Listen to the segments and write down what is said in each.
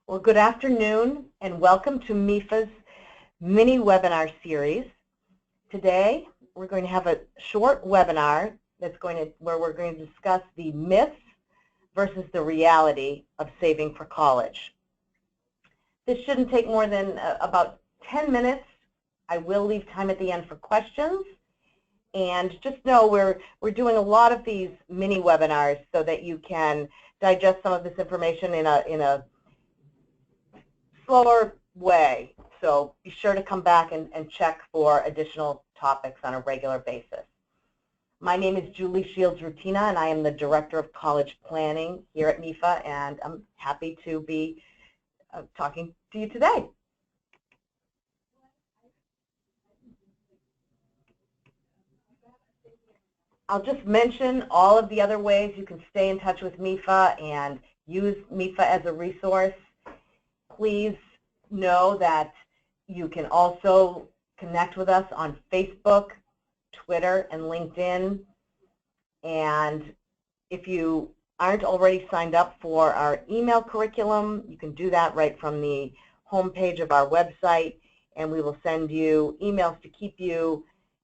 Well, good afternoon and welcome to MEFA's mini webinar series. Today we're going to have a short webinar where we're going to discuss the myths versus the reality of saving for college. This shouldn't take more than about 10 minutes. I will leave time at the end for questions. And just know we're doing a lot of these mini webinars so that you can digest some of this information in a slower way. So be sure to come back and check for additional topics on a regular basis. My name is Julie Shields-Rutina, and I am the Director of College Planning here at MEFA, and I'm happy to be talking to you today. I'll just mention all of the other ways you can stay in touch with MEFA and use MEFA as a resource. Please know that you can also connect with us on Facebook, Twitter, and LinkedIn. And if you aren't already signed up for our email curriculum, you can do that right from the homepage of our website, and we will send you emails to keep you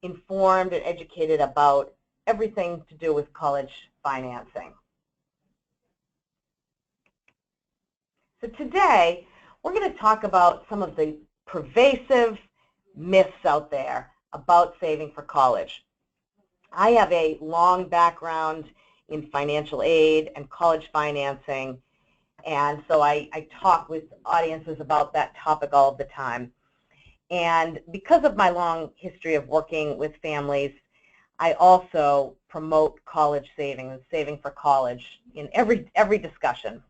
informed and educated about everything to do with college financing. So today, we're going to talk about some of the pervasive myths out there about saving for college. I have a long background in financial aid and college financing, and so I talk with audiences about that topic all of the time. And because of my long history of working with families, I also promote college saving and saving for college in every discussion.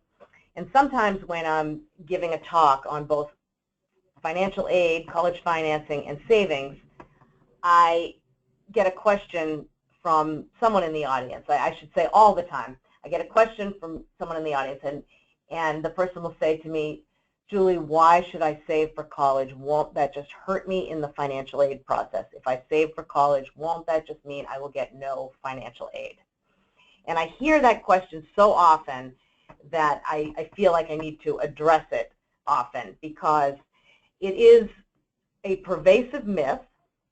And sometimes when I'm giving a talk on both financial aid, college financing, and savings, I get a question from someone in the audience. I should say all the time. I get a question from someone in the audience, and the person will say to me, Julie, why should I save for college? Won't that just hurt me in the financial aid process? If I save for college, won't that just mean I will get no financial aid? And I hear that question so often that I feel like I need to address it often, because it is a pervasive myth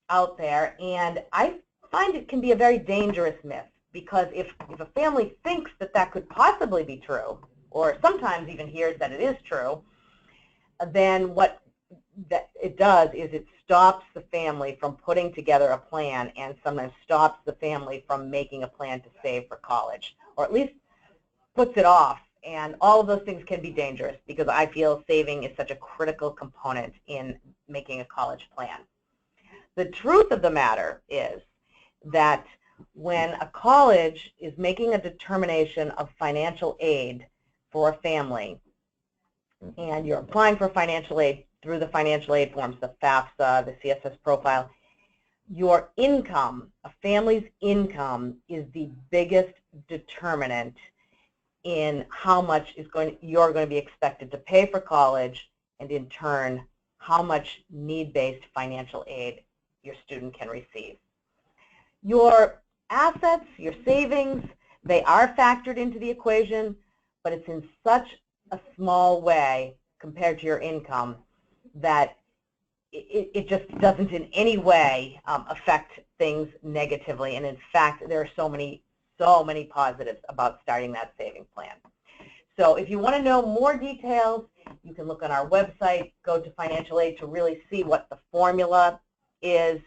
out there, and I find it can be a very dangerous myth, because if a family thinks that that could possibly be true, or sometimes even hears that it is true, then what it does is it stops the family from putting together a plan, and sometimes stops the family from making a plan to save for college, or at least puts it off. And all of those things can be dangerous, because I feel saving is such a critical component in making a college plan. The truth of the matter is that when a college is making a determination of financial aid for a family, and you're applying for financial aid through the financial aid forms, the FAFSA, the CSS profile, your income, a family's income, is the biggest determinant in how much you're going to be expected to pay for college, and in turn, how much need-based financial aid your student can receive. Your assets, your savings, they are factored into the equation, but it's in such a small way compared to your income that it just doesn't in any way affect things negatively. And in fact, there are so many positives about starting that saving plan. So if you want to know more details, you can look on our website, go to financial aid to really see what the formula is.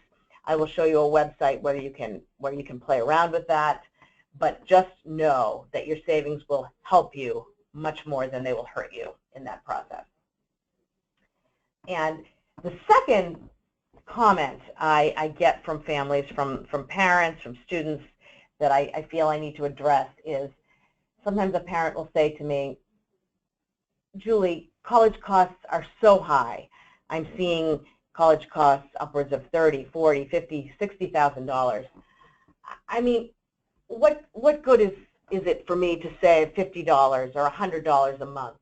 I will show you a website where you can play around with that, but just know that your savings will help you much more than they will hurt you in that process. And the second comment I get from families, from parents, from students, that I feel I need to address is sometimes a parent will say to me, Julie, college costs are so high. I'm seeing college costs upwards of $30,000, $40,000, $50,000, $60,000. I mean, what good is it for me to save $50 or $100 a month?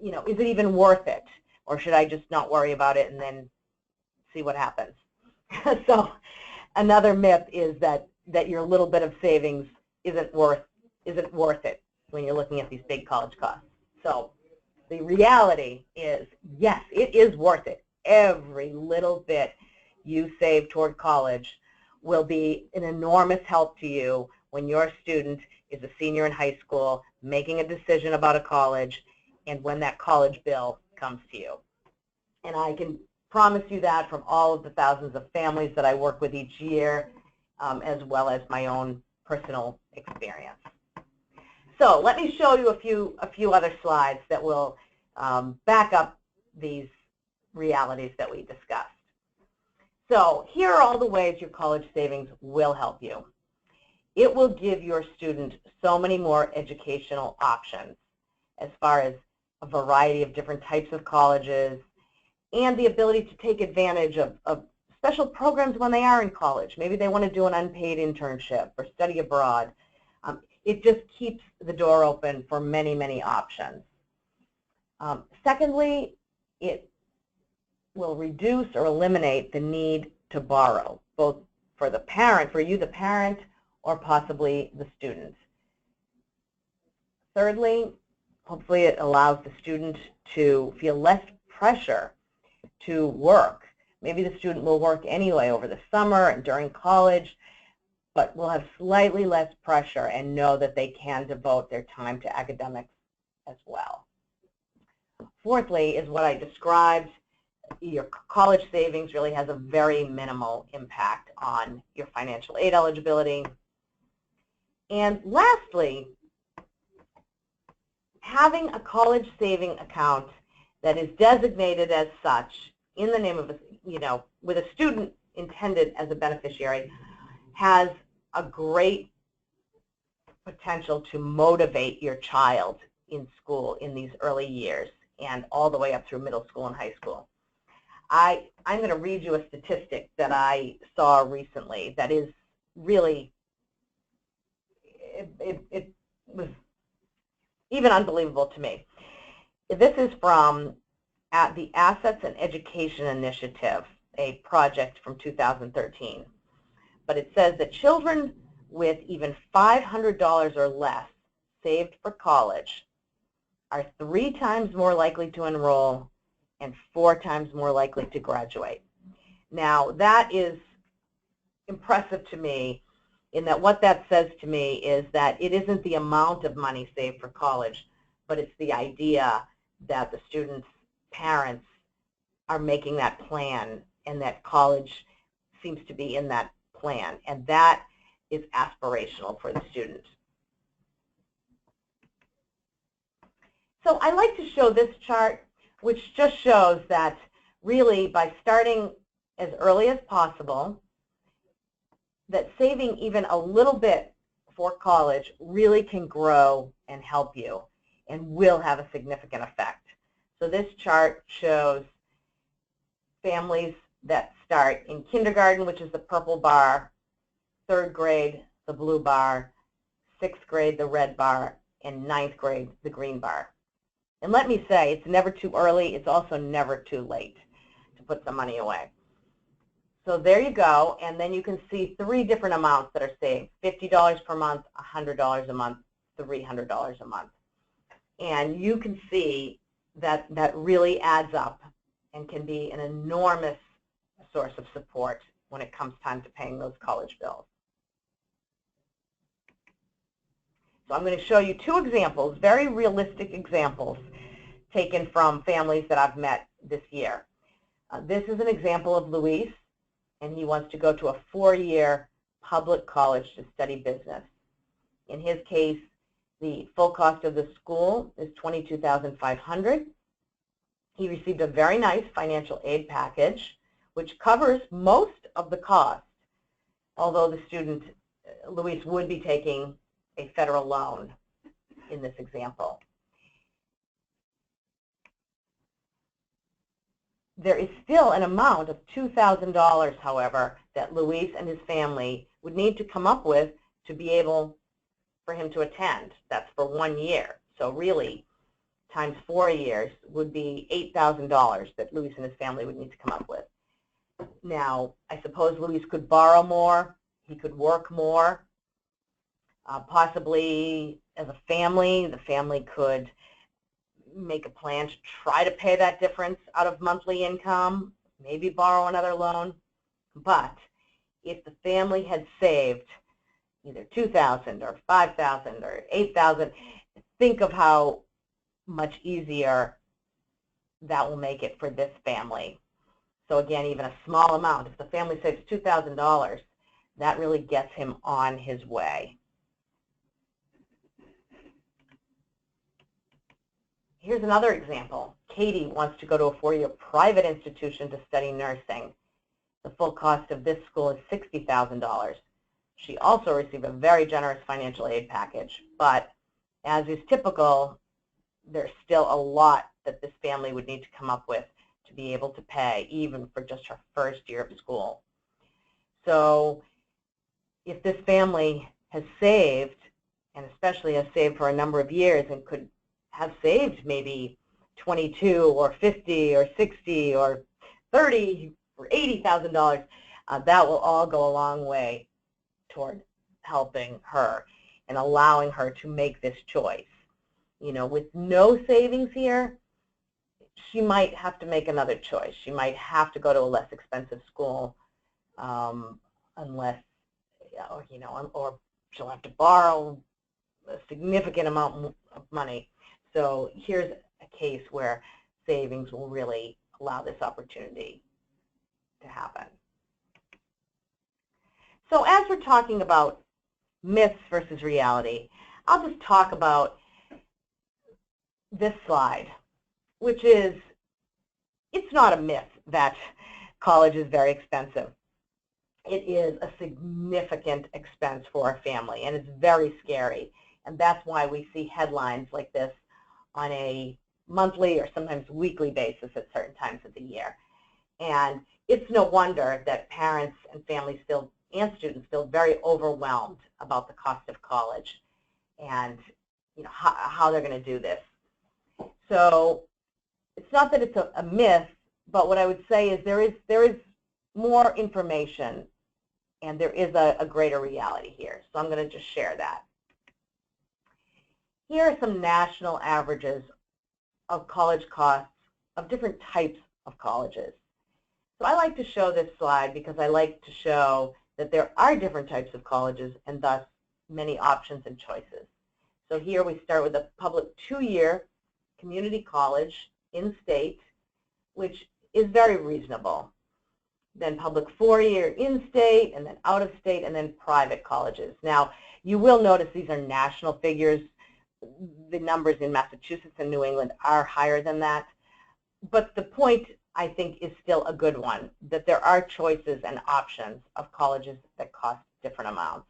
You know, is it even worth it? Or should I just not worry about it and then see what happens? So another myth is that your little bit of savings isn't worth it when you're looking at these big college costs. So the reality is, yes, it is worth it. Every little bit you save toward college will be an enormous help to you when your student is a senior in high school, making a decision about a college, and when that college bill comes to you. And I can promise you that from all of the thousands of families that I work with each year, as well as my own personal experience. So let me show you a few other slides that will back up these realities that we discussed. So here are all the ways your college savings will help you. It will give your student so many more educational options as far as a variety of different types of colleges and the ability to take advantage of special programs when they are in college. Maybe they want to do an unpaid internship or study abroad. It just keeps the door open for many, many options. Secondly, it will reduce or eliminate the need to borrow, both for the parent, for you the parent, or possibly the student. Thirdly, hopefully it allows the student to feel less pressure to work. Maybe the student will work anyway over the summer and during college, but will have slightly less pressure and know that they can devote their time to academics as well. Fourthly is what I described. Your college savings really has a very minimal impact on your financial aid eligibility. And lastly, having a college saving account that is designated as such in the name of a, with a student intended as a beneficiary has a great potential to motivate your child in school in these early years and all the way up through middle school and high school. I'm going to read you a statistic that I saw recently that is really, it was even unbelievable to me. This is from the Assets and Education Initiative, a project from 2013. But it says that children with even $500 or less saved for college are 3 times more likely to enroll and 4 times more likely to graduate. Now, that is impressive to me in that what that says to me is that it isn't the amount of money saved for college, but it's the idea that the students' parents are making that plan and that college seems to be in that plan, and that is aspirational for the student. So I like to show this chart, which just shows that really by starting as early as possible, that saving even a little bit for college really can grow and help you and will have a significant effect. So this chart shows families that start in kindergarten, which is the purple bar, 3rd grade, the blue bar, 6th grade, the red bar, and 9th grade, the green bar. And let me say, it's never too early. It's also never too late to put some money away. So there you go, and then you can see 3 different amounts that are saved: $50 per month, $100 a month, $300 a month. And you can see that that really adds up and can be an enormous source of support when it comes time to paying those college bills. So I'm going to show you 2 examples, very realistic examples, taken from families that I've met this year. This is an example of Luis, and he wants to go to a 4-year public college to study business. In his case, the full cost of the school is $22,500. He received a very nice financial aid package, which covers most of the cost, although the student, Luis, would be taking a federal loan in this example. There is still an amount of $2,000, however, that Luis and his family would need to come up with to be able for him to attend. That's for 1 year. So really, times 4 years would be $8,000 that Luis and his family would need to come up with. Now, I suppose Luis could borrow more. He could work more. Possibly as a family, the family could make a plan to try to pay that difference out of monthly income, maybe borrow another loan. But if the family had saved either $2,000 or $5,000 or $8,000, think of how much easier that will make it for this family. So again, even a small amount, if the family saves $2,000, that really gets him on his way. Here's another example. Katie wants to go to a 4-year private institution to study nursing. The full cost of this school is $60,000. She also received a very generous financial aid package, but as is typical, there's still a lot that this family would need to come up with to be able to pay, even for just her first year of school. So if this family has saved, and especially has saved for a number of years and could have saved maybe $22,000 or $50,000 or $60,000 or $30,000 or $80,000, that will all go a long way toward helping her and allowing her to make this choice. You know, with no savings here, she might have to make another choice. She might have to go to a less expensive school, unless, you know, or she'll have to borrow a significant amount of money. So here's a case where savings will really allow this opportunity to happen. So as we're talking about myths versus reality, I'll just talk about this slide, which is, it's not a myth that college is very expensive. It is a significant expense for a family, and it's very scary. And that's why we see headlines like this on a monthly or sometimes weekly basis at certain times of the year. And it's no wonder that parents and families and students feel very overwhelmed about the cost of college and, you know, how they're going to do this. So it's not that it's a myth, but what I would say is there is more information, and there is a greater reality here. So I'm going to just share that. Here are some national averages of college costs of different types of colleges. So I like to show this slide because I like to show that there are different types of colleges and thus many options and choices. So here we start with a public 2-year community college in-state, which is very reasonable. Then public 4-year in-state, and then out-of-state, and then private colleges. Now, you will notice these are national figures. The numbers in Massachusetts and New England are higher than that. But the point, I think, is still a good one, that there are choices and options of colleges that cost different amounts.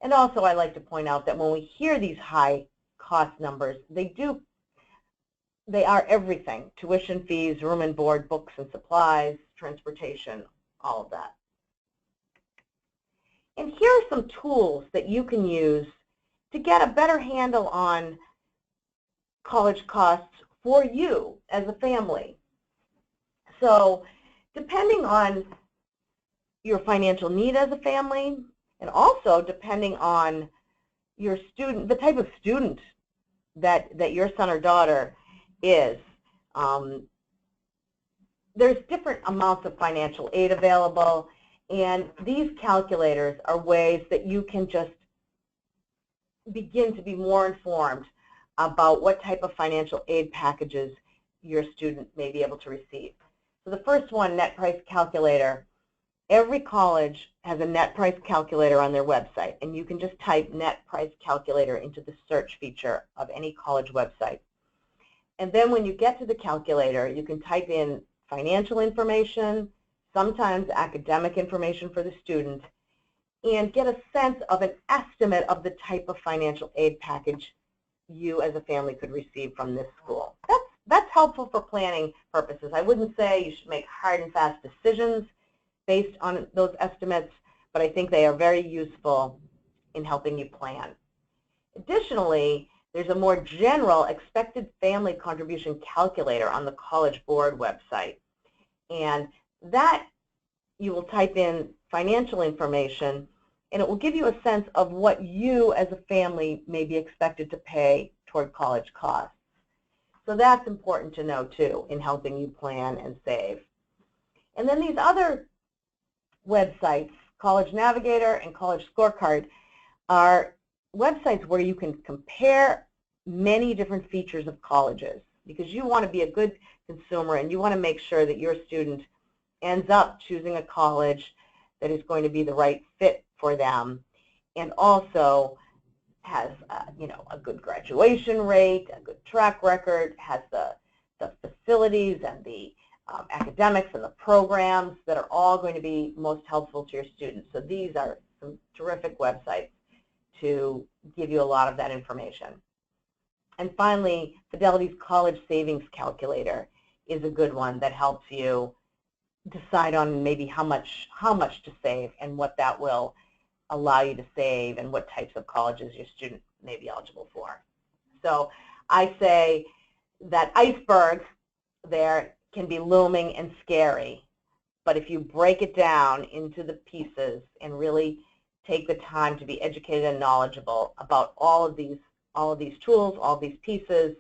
And also, I like to point out that when we hear these high cost numbers, they are everything: tuition fees, room and board, books and supplies, transportation, all of that. And here are some tools that you can use to get a better handle on college costs for you as a family. So depending on your financial need as a family, and also depending on your student, the type of student that your son or daughter is, there's different amounts of financial aid available, and these calculators are ways that you can just begin to be more informed about what type of financial aid packages your student may be able to receive. So the first one, net price calculator. Every college has a net price calculator on their website, and you can just type net price calculator into the search feature of any college website. And then when you get to the calculator, you can type in financial information, sometimes academic information for the student, and get a sense of an estimate of the type of financial aid package you as a family could receive from this school. That's helpful for planning purposes. I wouldn't say you should make hard and fast decisions based on those estimates, but I think they are very useful in helping you plan. Additionally, there's a more general expected family contribution calculator on the College Board website. And that, you will type in financial information, and it will give you a sense of what you as a family may be expected to pay toward college costs. So that's important to know too in helping you plan and save. And then these other websites, College Navigator and College Scorecard, are websites where you can compare many different features of colleges, because you want to be a good consumer and you want to make sure that your student ends up choosing a college that is going to be the right fit for them, and also has a good graduation rate, a good track record, has the facilities and the academics and the programs that are all going to be most helpful to your students. So these are some terrific websites to give you a lot of that information. And finally, Fidelity's College Savings Calculator is a good one that helps you decide on maybe how much to save and what that will allow you to save and what types of colleges your student may be eligible for. So I say that iceberg there can be looming and scary, but if you break it down into the pieces and really take the time to be educated and knowledgeable about all of these tools, all these pieces,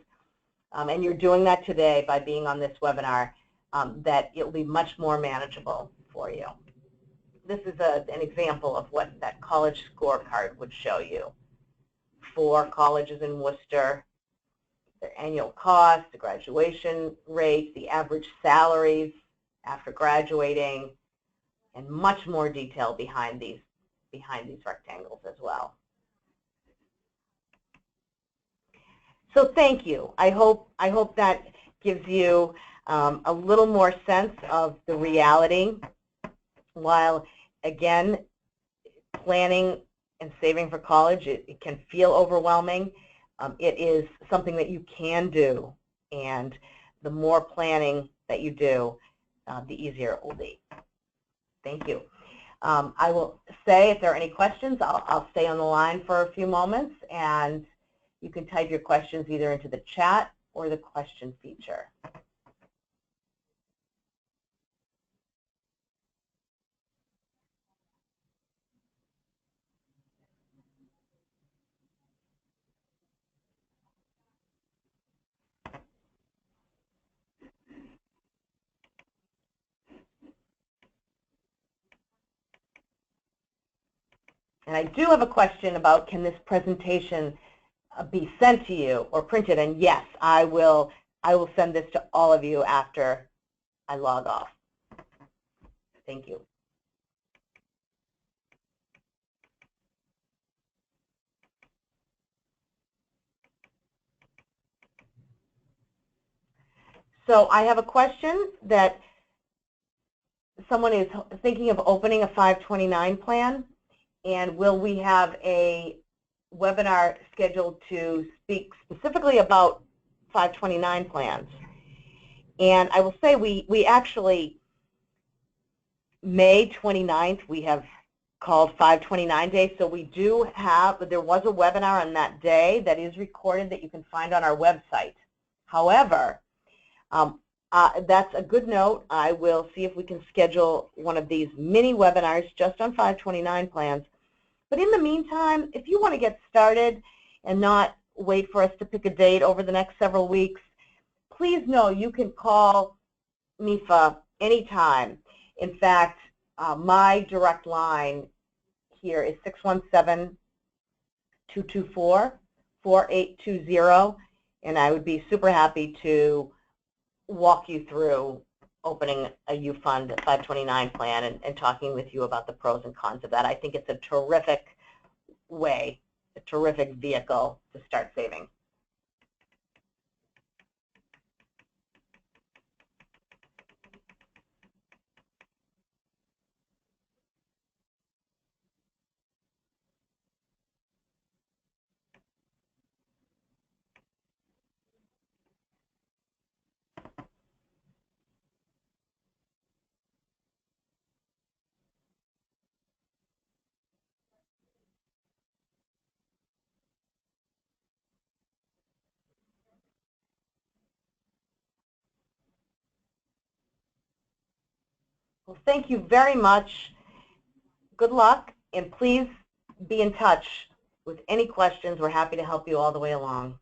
and you're doing that today by being on this webinar, that it will be much more manageable for you. This is an example of what that college scorecard would show you for colleges in Worcester: their annual cost, the graduation rates, the average salaries after graduating, and much more detail behind these rectangles as well. So thank you. I hope that gives you a little more sense of the reality. While, again, planning and saving for college, it can feel overwhelming. It is something that you can do, and the more planning that you do, the easier it will be. Thank you. I will say if there are any questions, I'll stay on the line for a few moments, and you can type your questions either into the chat or the question feature. And I do have a question about, can this presentation be sent to you or printed? And yes, I will send this to all of you after I log off. Thank you. So I have a question that someone is thinking of opening a 529 plan, and will we have a webinar scheduled to speak specifically about 529 plans? And I will say we actually, May 29th, we have called 529 Day, so we do have, there was a webinar on that day that is recorded that you can find on our website. However, that's a good note. I will see if we can schedule one of these mini webinars just on 529 plans. But in the meantime, if you want to get started and not wait for us to pick a date over the next several weeks, please know you can call MEFA anytime. In fact, my direct line here is 617-224-4820, and I would be super happy to walk you through opening a U-Fund 529 plan and talking with you about the pros and cons of that. I think it's a terrific way, a terrific vehicle to start saving. Well, thank you very much. Good luck, and please be in touch with any questions. We're happy to help you all the way along.